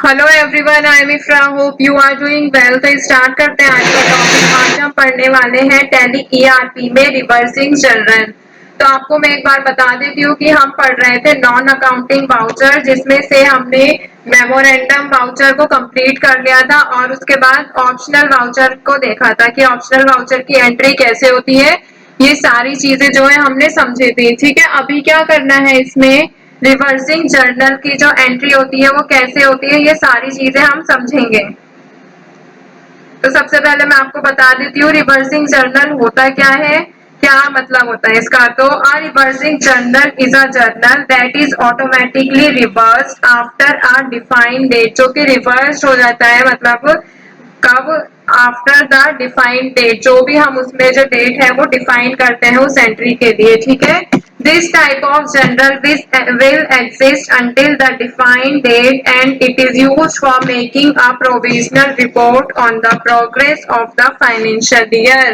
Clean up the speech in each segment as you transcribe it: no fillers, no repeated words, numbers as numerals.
Hello everyone, I am Ifra. Hope you are doing well. तो start करते हैं आज का टॉपिक। आज हम पढ़ने वाले हैं टैली ईआरपी में रिवर्सिंग जर्नल। तो आपको मैं एक बार बता देती हूँ कि हम पढ़ रहे थे नॉन अकाउंटिंग वाउचर, जिसमें से हमने मेमोरेंडम वाउचर को कंप्लीट कर लिया था और उसके बाद ऑप्शनल वाउचर को देखा था कि ऑप्शनल वाउचर की एंट्री कैसे होती है। ये सारी चीजें जो है हमने समझी थी। ठीक है, अभी क्या करना है, इसमें रिवर्सिंग जर्नल की जो एंट्री होती है वो कैसे होती है, ये सारी चीजें हम समझेंगे। तो सबसे पहले मैं आपको बता देती हूँ रिवर्सिंग जर्नल होता क्या है, क्या मतलब होता है इसका। तो a reversing journal is a journal that is automatically reversed after a defined date. जो कि रिवर्स हो जाता है, मतलब कब, आफ्टर द डिफाइंड डेट। जो भी हम उसमें जो डेट है वो डिफाइन करते हैं उस एंट्री के लिए। ठीक है, this type of general will exist until the defined date and it is used for making a provisional report on the progress of the financial year।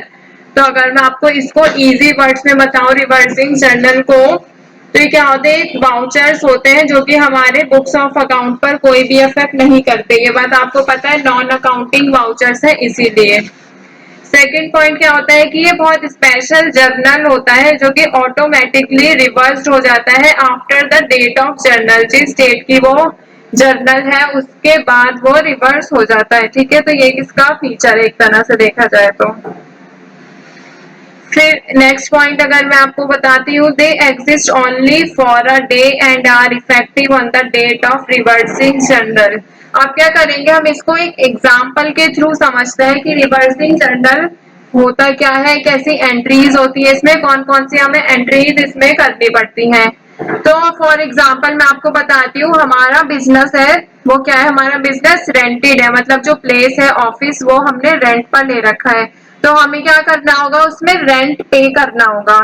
तो अगर मैं आपको इसको इजी वर्ड्स में बताऊं रिवर्सिंग जर्नल को, तो ये क्या होते हैं, वाउचर्स होते हैं जो कि हमारे बुक्स ऑफ अकाउंट पर कोई भी इफेक्ट नहीं करते। ये बात आपको पता है, नॉन अकाउंटिंग वाउचर्स है इसीलिए। सेकेंड पॉइंट क्या होता है कि ये बहुत स्पेशल जर्नल होता है जो कि ऑटोमेटिकली रिवर्स्ड हो जाता है after the date of journal. जिस डेट की वो जर्नल है उसके बाद वो रिवर्स हो जाता है। ठीक है, तो ये इसका फीचर है एक तरह से देखा जाए तो। फिर नेक्स्ट पॉइंट अगर मैं आपको बताती हूँ, they exist only for a day and are effective on the date of reversing journal. अब क्या करेंगे, हम इसको एक एग्जाम्पल के थ्रू समझते हैं कि रिवर्सिंग जर्नल होता क्या है, कैसी एंट्रीज होती है इसमें, कौन कौन सी हमें एंट्रीज इसमें करनी पड़ती हैं। तो फॉर एग्जाम्पल मैं आपको बताती हूँ, हमारा बिजनेस है, वो क्या है, हमारा बिजनेस रेंटेड है, मतलब जो प्लेस है ऑफिस वो हमने रेंट पर ले रखा है। तो हमें क्या करना होगा, उसमें रेंट पे करना होगा।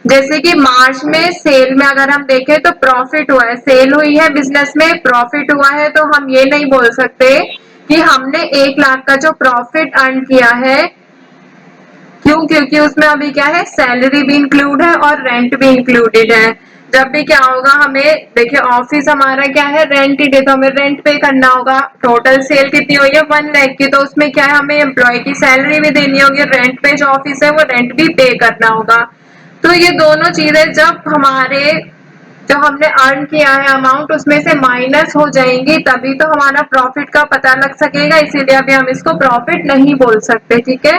जैसे कि मार्च में सेल में अगर हम देखें तो प्रॉफिट हुआ है, सेल हुई है, बिजनेस में प्रॉफिट हुआ है, तो हम ये नहीं बोल सकते कि हमने 1 लाख का जो प्रॉफिट अर्न किया है। क्यों? क्योंकि उसमें अभी क्या है, सैलरी भी इंक्लूड है और रेंट भी इंक्लूडेड है। जब भी क्या होगा, हमें देखिए ऑफिस हमारा क्या है, रेंटेड है, तो हमें रेंट पे करना होगा। टोटल सेल कितनी हुई है, 1 लाख की, तो उसमें क्या है, हमें एम्प्लॉय की सैलरी भी देनी होगी, रेंट पे जो ऑफिस है वो रेंट भी पे करना होगा। तो ये दोनों चीजें जब हमारे जो हमने अर्न किया है अमाउंट उसमें से माइनस हो जाएंगी, तभी तो हमारा प्रॉफिट का पता लग सकेगा। इसीलिए अभी हम इसको प्रॉफिट नहीं बोल सकते। ठीक है,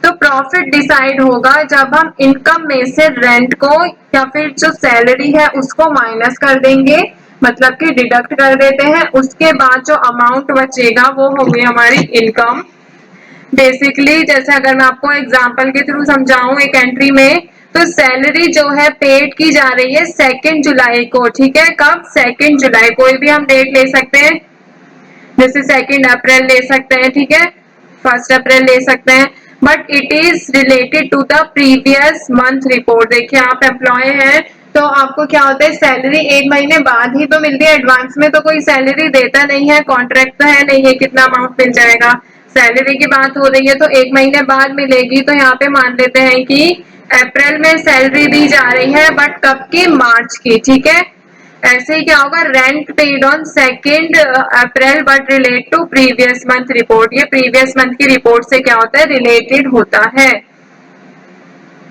तो प्रॉफिट डिसाइड होगा जब हम इनकम में से रेंट को या फिर जो सैलरी है उसको माइनस कर देंगे, मतलब कि डिडक्ट कर देते हैं। उसके बाद जो अमाउंट बचेगा वो होगी हमारी इनकम। बेसिकली जैसे अगर मैं आपको एग्जांपल के थ्रू समझाऊं एक एंट्री में, तो सैलरी जो है पेड की जा रही है 2 जुलाई को। ठीक है, कब? 2 जुलाई। कोई भी हम डेट ले सकते हैं, जैसे 2 अप्रैल ले सकते हैं, ठीक है, 1 अप्रैल ले सकते हैं, but it is related to the previous month report. देखिए आप एम्प्लॉय हैं तो आपको क्या होता है, सैलरी 1 महीने बाद ही तो मिलती है, एडवांस में तो कोई सैलरी देता नहीं है, कॉन्ट्रैक्ट तो है नहीं है कितना अमाउंट मिल जाएगा। सैलरी की बात हो रही है तो 1 महीने बाद मिलेगी। तो यहाँ पे मान लेते हैं कि अप्रैल में सैलरी दी जा रही है, बट कब की? मार्च की। ठीक है, ऐसे ही क्या होगा, rent paid on 2 April but relate to previous month report. ये प्रीवियस मंथ की रिपोर्ट से क्या होता है, रिलेटेड होता है।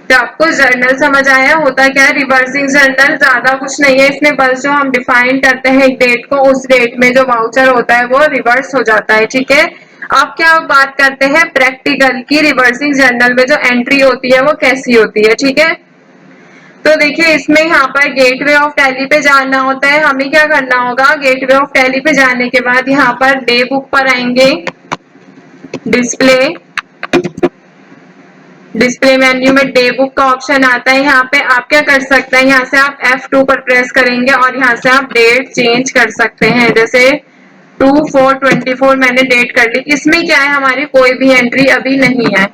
तो आपको जर्नल समझ आया, होता क्या है रिवर्सिंग जर्नल, ज्यादा कुछ नहीं है इसमें, बस जो हम डिफाइन करते हैं एक डेट को, उस डेट में जो वाउचर होता है वो रिवर्स हो जाता है। ठीक है, अब क्या बात करते हैं प्रैक्टिकल की, रिवर्सिंग जर्नल में जो एंट्री होती है वो कैसी होती है। ठीक है, तो देखिए इसमें यहाँ पर गेटवे ऑफ टैली पे जाना होता है। हमें क्या करना होगा, गेटवे ऑफ टैली पे जाने के बाद यहाँ पर डे बुक पर आएंगे, डिस्प्ले, डिस्प्ले मेन्यू में डे बुक का ऑप्शन आता है। यहाँ पे आप क्या कर सकते हैं, यहाँ से आप F2 पर प्रेस करेंगे और यहाँ से आप डेट चेंज कर सकते हैं। जैसे 2/4/24 मैंने डेट कर ली। इसमें क्या है, हमारी कोई भी एंट्री अभी नहीं है।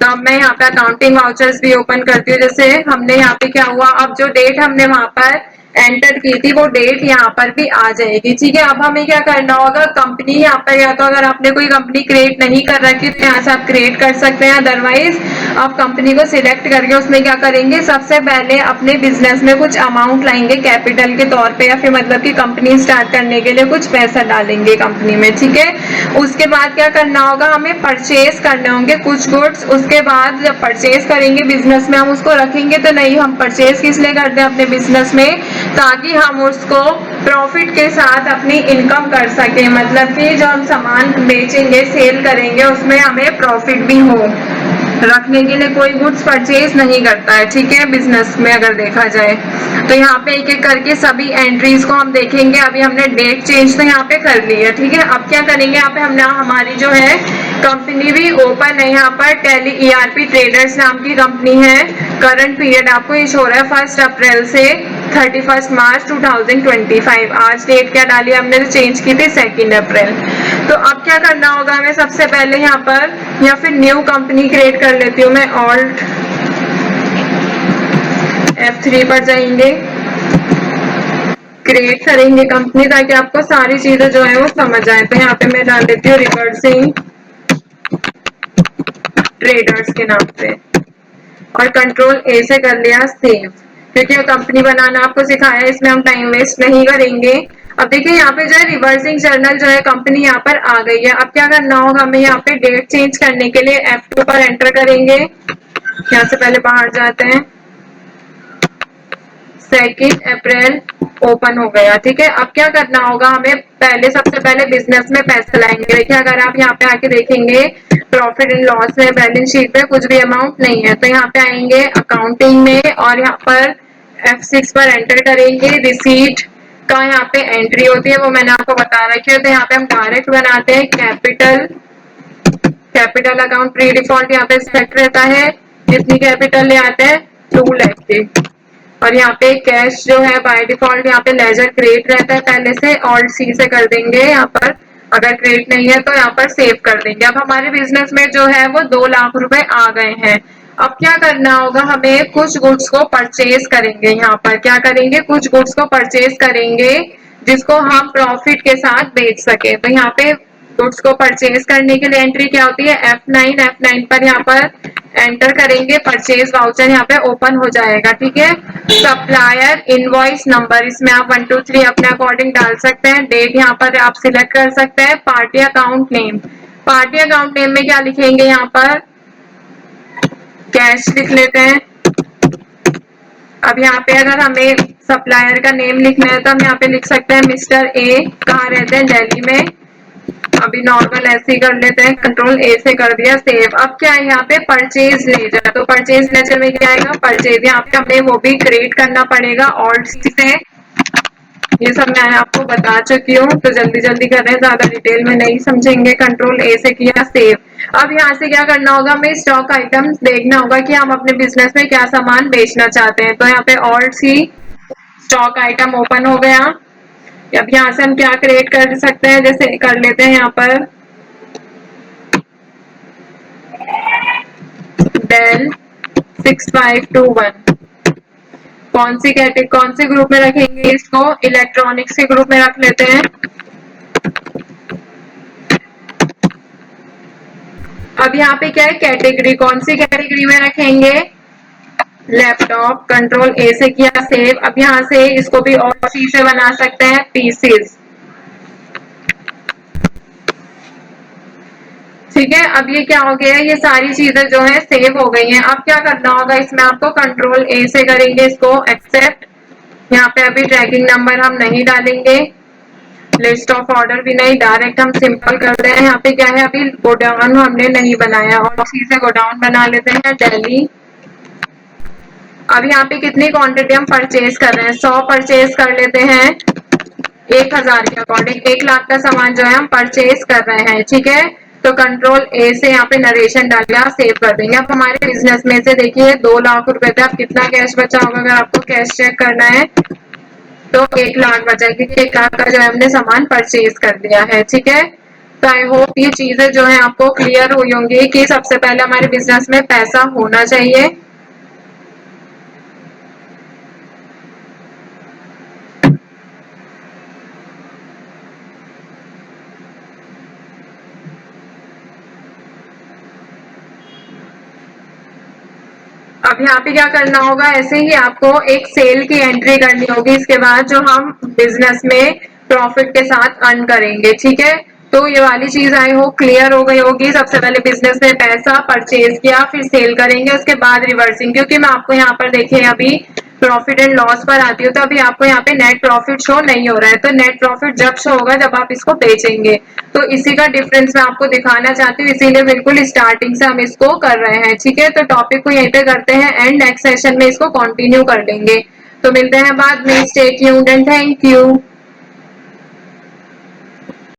तो अब मैं यहाँ पे अकाउंटिंग वाउचर्स भी ओपन करती हूँ। जैसे हमने यहाँ पे क्या हुआ, अब जो डेट हमने वहां पर एंटर की थी वो डेट यहाँ पर भी आ जाएगी। ठीक है, अब हमें क्या करना होगा, कंपनी यहाँ पर, या तो अगर आपने कोई कंपनी क्रिएट नहीं कर रखी तो यहाँ से आप क्रिएट कर सकते हैं, अदरवाइज आप कंपनी को सिलेक्ट करके उसमें क्या करेंगे, सबसे पहले अपने बिजनेस में कुछ अमाउंट लाएंगे कैपिटल के तौर पे, या फिर मतलब कि कंपनी स्टार्ट करने के लिए कुछ पैसा डालेंगे कंपनी में। ठीक है, उसके बाद क्या करना होगा, हमें परचेज करने होंगे कुछ गुड्स। उसके बाद जब परचेज करेंगे बिजनेस में, हम उसको रखेंगे तो नहीं, हम परचेज किस लिए करते हैं अपने बिजनेस में, ताकि हम उसको प्रॉफिट के साथ अपनी इनकम कर सकें, मतलब कि जो हम सामान बेचेंगे सेल करेंगे उसमें हमें प्रॉफिट भी हो। रखने के लिए कोई गुड्स परचेज नहीं करता है। ठीक है, बिजनेस में अगर देखा जाए तो यहाँ पे एक एक करके सभी एंट्रीज को हम देखेंगे। अभी हमने डेट चेंज तो यहाँ पे कर ली है। ठीक है, अब क्या करेंगे, यहाँ पे हमने हमारी जो है कंपनी भी ओपन है, यहाँ पर टेली ईआरपी ट्रेडर्स नाम की कंपनी है। करंट पीरियड आपको ये शो रहा है 1 अप्रैल से 31 मार्च 2025। आज डेट क्या डाली हमने, तो चेंज की थी 2 अप्रैल। तो अब क्या करना होगा हमें, सबसे पहले यहाँ पर, या फिर न्यू कंपनी क्रिएट कर लेती हूँ मैं, ऑल्ट F3 पर जाएंगे, क्रिएट करेंगे कंपनी, ताकि आपको सारी चीजें जो है वो समझ आए। तो यहाँ पे मैं डाल देती हूँ रिवर्सिंग ट्रेडर्स के नाम से, और कंट्रोल ए से कर लिया सेव, क्योंकि ये कंपनी बनाना आपको सिखाया है, इसमें हम टाइम वेस्ट नहीं करेंगे। अब देखिए यहाँ पे जो है रिवर्सिंग जर्नल जो है कंपनी यहाँ पर आ गई है। अब क्या करना होगा, हमें यहाँ पे डेट चेंज करने के लिए F2 पर एंटर करेंगे। यहाँ से पहले बाहर जाते हैं, 2 अप्रैल ओपन हो गया। ठीक है, अब क्या करना होगा हमें, पहले सबसे पहले बिजनेस में पैसे लाएंगे। देखिए अगर आप यहाँ पे आके देखेंगे प्रॉफिट एंड लॉस में, बैलेंस शीट पे कुछ भी अमाउंट नहीं है, तो यहाँ पे आएंगे अकाउंटिंग में, और यहाँ पर F6 पर एंटर करेंगे। रिसीट का यहाँ पे एंट्री होती है, वो मैंने आपको बता रखी है। तो यहाँ पे हम डायरेक्ट बनाते हैं capital, capital account pre default यहाँ पे सेट रहता है, जितनी कैपिटल ले आते हैं 2 लाख की। और यहाँ पे कैश जो है बाय डिफॉल्ट यहाँ पे लेजर क्रिएट रहता है पहले से, ऑल्ट सी से कर देंगे यहाँ पर। अगर क्रिएट नहीं है तो यहाँ पर सेव कर देंगे। अब हमारे बिजनेस में जो है वो 2 लाख रुपए आ गए हैं। अब क्या करना होगा, हमें कुछ गुड्स को परचेज करेंगे। यहाँ पर क्या करेंगे, कुछ गुड्स को परचेज करेंगे जिसको हम प्रॉफिट के साथ बेच सके। तो यहाँ पे गुड्स को परचेज करने के लिए एंट्री क्या होती है, F9 पर यहाँ पर एंटर करेंगे, परचेज वाउचर यहाँ पे ओपन हो जाएगा। ठीक है, सप्लायर इनवॉइस नंबर, इसमें आप 1 2 3 अपने अकॉर्डिंग डाल सकते हैं। डेट यहाँ पर आप सिलेक्ट कर सकते हैं। Party account name, party account name में क्या लिखेंगे, यहाँ पर कैश लिख लेते हैं। अब यहाँ पे अगर हमें सप्लायर का नेम लिखना है तो हम यहाँ पे लिख सकते हैं मिस्टर ए, कहाँ रहते हैं, दिल्ली में। अभी नॉर्मल ऐसे ही कर लेते हैं, कंट्रोल ए से कर दिया सेव। अब क्या है यहाँ पे परचेज लेजर, तो परचेज लेजर में क्या आएगा, परचेज, यहाँ पे हमें वो भी क्रिएट करना पड़ेगा ऑल्ट सी से। ये सब मैं आपको बता चुकी हूँ, तो जल्दी जल्दी कर रहे हैं, ज्यादा डिटेल में नहीं समझेंगे। कंट्रोल ए से किया सेव। अब यहाँ से क्या करना होगा, हमें स्टॉक आइटम्स देखना होगा कि हम अपने बिजनेस में क्या सामान बेचना चाहते हैं। तो यहाँ पे alt C, stock item open हो गया। अब यहाँ से हम क्या क्रिएट कर सकते हैं, जैसे कर लेते हैं यहाँ पर डेल 6521। कौन सी कैटेगरी, कौन से ग्रुप में रखेंगे इसको, इलेक्ट्रॉनिक्स के ग्रुप में रख लेते हैं। अब यहाँ पे क्या है, कैटेगरी, कौन सी कैटेगरी में रखेंगे, लैपटॉप। कंट्रोल ए से किया सेव। अब यहाँ से इसको भी और सी से बना सकते हैं, पीसीज। ठीक है, अब ये क्या हो गया है, ये सारी चीजें जो है सेव हो गई हैं। अब क्या करना होगा, इसमें आपको कंट्रोल ए से करेंगे इसको एक्सेप्ट। यहाँ पे अभी ट्रैकिंग नंबर हम नहीं डालेंगे, लिस्ट ऑफ ऑर्डर भी नहीं, डायरेक्ट हम सिंपल कर रहे हैं। यहाँ पे क्या है, अभी गोडाउन हमने नहीं बनाया, और सी से गोडाउन बना लेते हैं, दिल्ली। अब यहाँ पे कितनी क्वांटिटी हम परचेज कर रहे हैं, 100 परचेज कर लेते हैं 1000 के अकॉर्डिंग। 1 लाख का सामान जो है हम परचेज कर रहे हैं। ठीक है, तो कंट्रोल ए से यहाँ पे नरेशन डाल के सेव कर देंगे। अब हमारे बिजनेस में से देखिए 2 लाख रुपए थे, अब कितना कैश बचा होगा, अगर आपको कैश चेक करना है तो 1 लाख बचा है, क्योंकि 1 लाख का जो है हमने सामान परचेज कर दिया है। ठीक है, तो आई होप ये चीजें जो है आपको क्लियर हुई होंगी कि सबसे पहले हमारे बिजनेस में पैसा होना चाहिए। अब यहाँ पे क्या करना होगा, ऐसे ही आपको एक सेल की एंट्री करनी होगी इसके बाद, जो हम बिजनेस में प्रॉफिट के साथ अर्न करेंगे। ठीक है, तो ये वाली चीज आई हो क्लियर हो गई होगी। सबसे पहले बिजनेस में पैसा परचेज किया, फिर सेल करेंगे, उसके बाद रिवर्सिंग, क्योंकि मैं आपको यहाँ पर देखिए अभी प्रॉफिट एंड लॉस पर आती हूँ तो अभी आपको यहाँ पे नेट प्रॉफिट शो नहीं हो रहा है। तो नेट प्रॉफिट जब शो होगा जब आप इसको बेचेंगे। तो इसी का डिफरेंस मैं आपको दिखाना चाहती हूँ, इसीलिए बिल्कुल स्टार्टिंग से हम इसको कर रहे हैं। ठीक है, तो टॉपिक को यहीं पे करते हैं एंड नेक्स्ट सेशन में इसको कंटिन्यू कर लेंगे। तो मिलते हैं बाद में। Stay tuned and thank you.